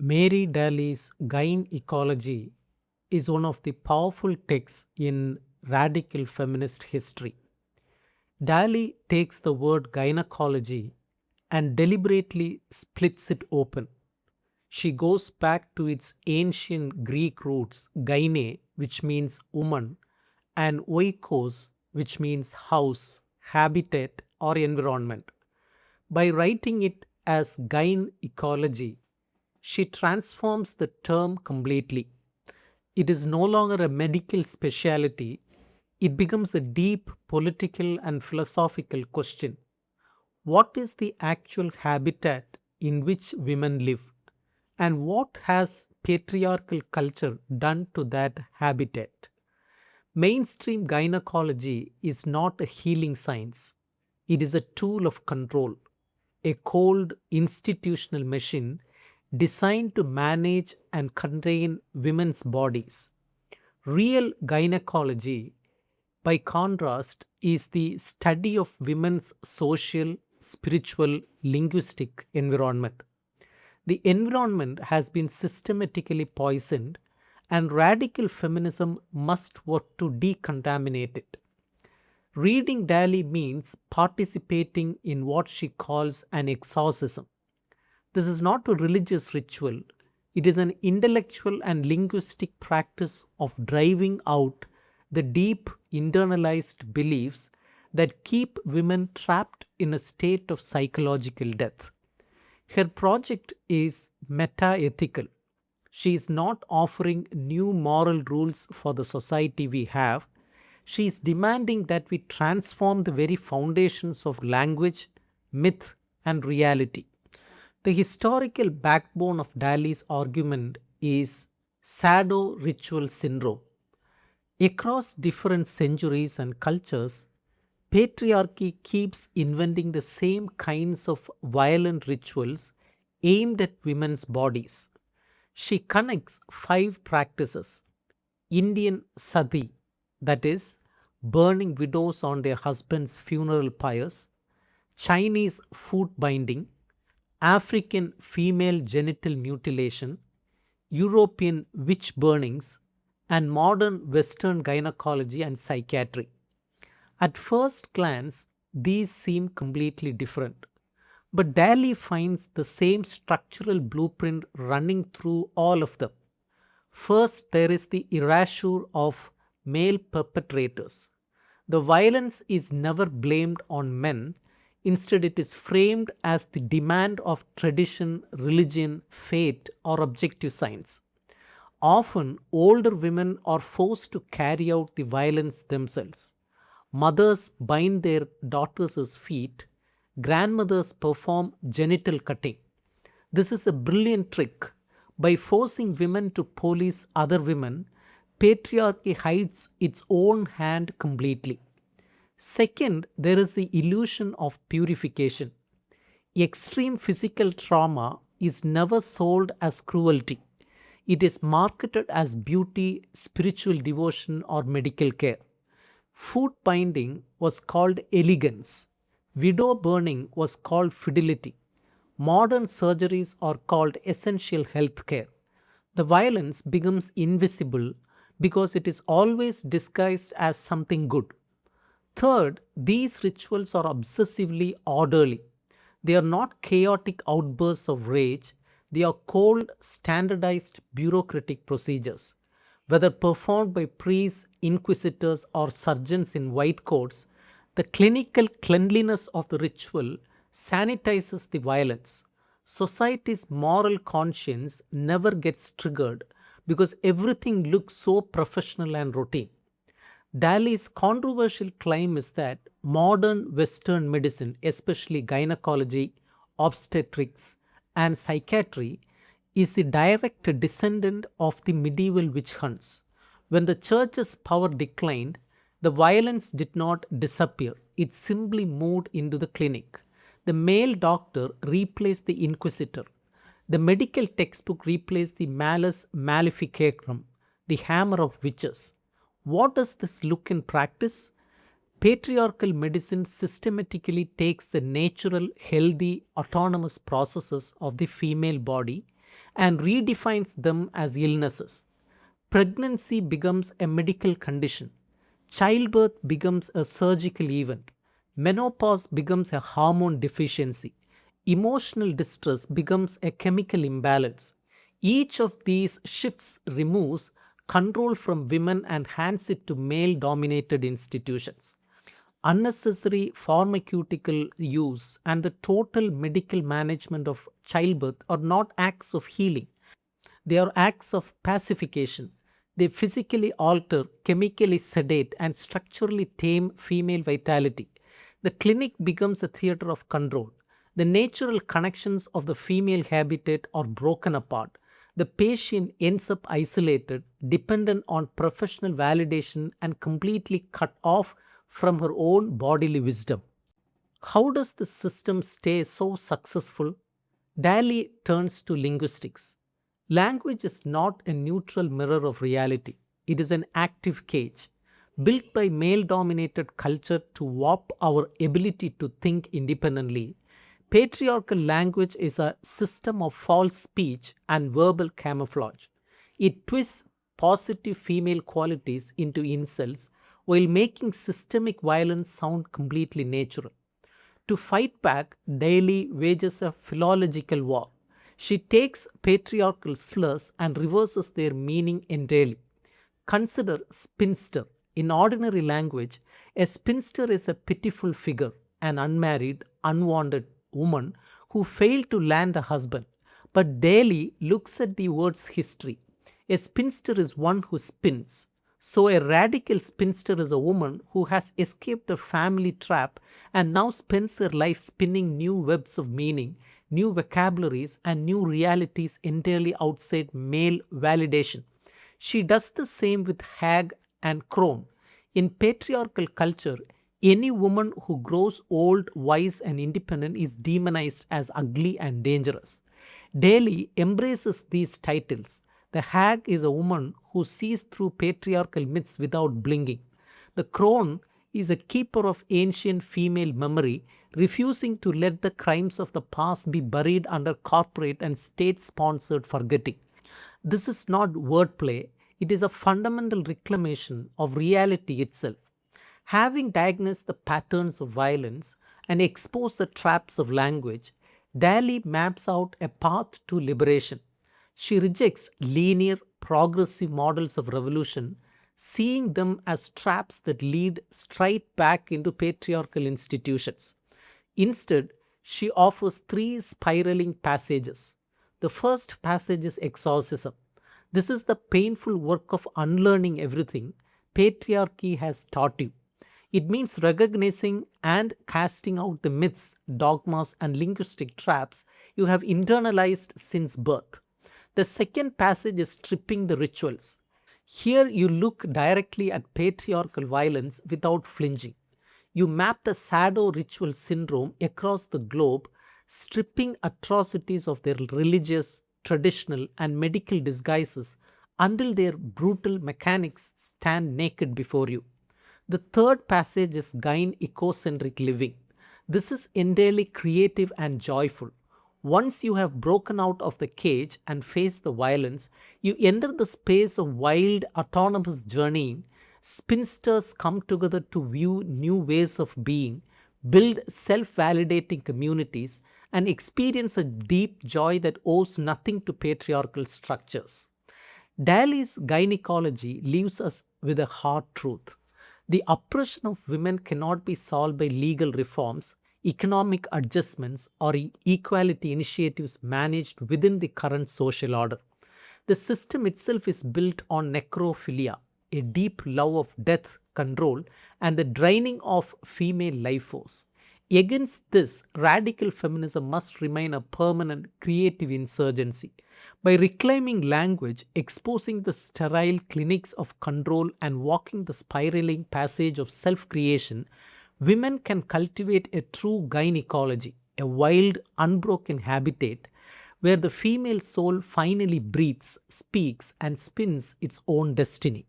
Mary Daly's Ecology is one of the powerful texts in radical feminist history. Daly takes the word gynecology and deliberately splits it open. She goes back to its ancient Greek roots, gyne, which means woman, and oikos, which means house, habitat, or environment. By writing it as ecology, she transforms the term completely. It is no longer a medical specialty, it becomes a deep political and philosophical question. What is the actual habitat in which women live? And what has patriarchal culture done to that habitat? Mainstream gynecology is not a healing science, it is a tool of control, a cold institutional machine designed to manage and contain women's bodies. Real gynecology, by contrast, is the study of women's social, spiritual, linguistic environment. The environment has been systematically poisoned, and radical feminism must work to decontaminate it. Reading Daly means participating in what she calls an exorcism. This is not a religious ritual, it is an intellectual and linguistic practice of driving out the deep internalized beliefs that keep women trapped in a state of psychological death. Her project is meta ethical. She is not offering new moral rules for the society we have. She is demanding that we transform the very foundations of language, myth, and reality. The historical backbone of Daly's argument is Sado ritual syndrome. Across different centuries and cultures, patriarchy keeps inventing the same kinds of violent rituals aimed at women's bodies. She connects five practices: Indian sati, that is, burning widows on their husbands' funeral pyres, Chinese foot binding, African female genital mutilation, European witch burnings, and modern Western gynecology and psychiatry. At first glance, these seem completely different, but Daly finds the same structural blueprint running through all of them. First, there is the erasure of male perpetrators. The violence is never blamed on men, instead, it is framed as the demand of tradition, religion, fate, or objective science. Often, older women are forced to carry out the violence themselves. Mothers bind their daughters' feet, grandmothers perform genital cutting. This is a brilliant trick. By forcing women to police other women, patriarchy hides its own hand completely. Second, there is the illusion of purification. Extreme physical trauma is never sold as cruelty. It is marketed as beauty, spiritual devotion, or medical care. Foot binding was called elegance. Widow burning was called fidelity. Modern surgeries are called essential health care. The violence becomes invisible because it is always disguised as something good. Third, these rituals are obsessively orderly. They are not chaotic outbursts of rage, they are cold, standardized bureaucratic procedures. Whether performed by priests, inquisitors, or surgeons in white coats, the clinical cleanliness of the ritual sanitizes the violence. Society's moral conscience never gets triggered because everything looks so professional and routine. Daly's controversial claim is that modern Western medicine, especially gynecology, obstetrics, and psychiatry, is the direct descendant of the medieval witch hunts. When the church's power declined, the violence did not disappear, it simply moved into the clinic. The male doctor replaced the inquisitor. The medical textbook replaced the malus maleficarum, the hammer of witches. What does this look in practice? Patriarchal medicine systematically takes the natural, healthy, autonomous processes of the female body and redefines them as illnesses. Pregnancy becomes a medical condition. Childbirth becomes a surgical event. Menopause becomes a hormone deficiency. Emotional distress becomes a chemical imbalance. Each of these shifts removes control from women and hands it to male dominated institutions. Unnecessary pharmaceutical use and the total medical management of childbirth are not acts of healing, they are acts of pacification. They physically alter, chemically sedate, and structurally tame female vitality. The clinic becomes a theater of control. The natural connections of the female habitat are broken apart. The patient ends up isolated, dependent on professional validation, and completely cut off from her own bodily wisdom. How does the system stay so successful? Daly turns to linguistics. Language is not a neutral mirror of reality, it is an active cage built by male dominated culture to warp our ability to think independently. Patriarchal language is a system of false speech and verbal camouflage. It twists positive female qualities into insults while making systemic violence sound completely natural. To fight back, Daly wages a philological war. She takes patriarchal slurs and reverses their meaning entirely. Consider spinster. In ordinary language, a spinster is a pitiful figure, an unmarried, unwanted woman who failed to land a husband. But Daly looks at the word's history. A spinster is one who spins. So, a radical spinster is a woman who has escaped the family trap and now spends her life spinning new webs of meaning, new vocabularies, and new realities entirely outside male validation. She does the same with hag and crone. In patriarchal culture, any woman who grows old, wise, and independent is demonized as ugly and dangerous. Daly embraces these titles. The hag is a woman who sees through patriarchal myths without blinking. The crone is a keeper of ancient female memory, refusing to let the crimes of the past be buried under corporate and state sponsored forgetting. This is not wordplay, it is a fundamental reclamation of reality itself. Having diagnosed the patterns of violence and exposed the traps of language, Daly maps out a path to liberation. She rejects linear, progressive models of revolution, seeing them as traps that lead straight back into patriarchal institutions. Instead, she offers three spiraling passages. The first passage is exorcism. This is the painful work of unlearning everything patriarchy has taught you. It means recognizing and casting out the myths, dogmas, and linguistic traps you have internalized since birth. The second passage is stripping the rituals. Here you look directly at patriarchal violence without flinching. You map the Sado ritual syndrome across the globe, stripping atrocities of their religious, traditional, and medical disguises until their brutal mechanics stand naked before you. The third passage is Gain ecocentric living. This is entirely creative and joyful. Once you have broken out of the cage and faced the violence, you enter the space of wild, autonomous journeying. Spinsters come together to view new ways of being, build self validating communities, and experience a deep joy that owes nothing to patriarchal structures. Daly's gynecology leaves us with a hard truth. The oppression of women cannot be solved by legal reforms, economic adjustments, or equality initiatives managed within the current social order. The system itself is built on necrophilia, a deep love of death, control, and the draining of female life force. Against this, radical feminism must remain a permanent creative insurgency. By reclaiming language, exposing the sterile clinics of control, and walking the spiraling passage of self creation, women can cultivate a true gynecology, a wild, unbroken habitat where the female soul finally breathes, speaks, and spins its own destiny.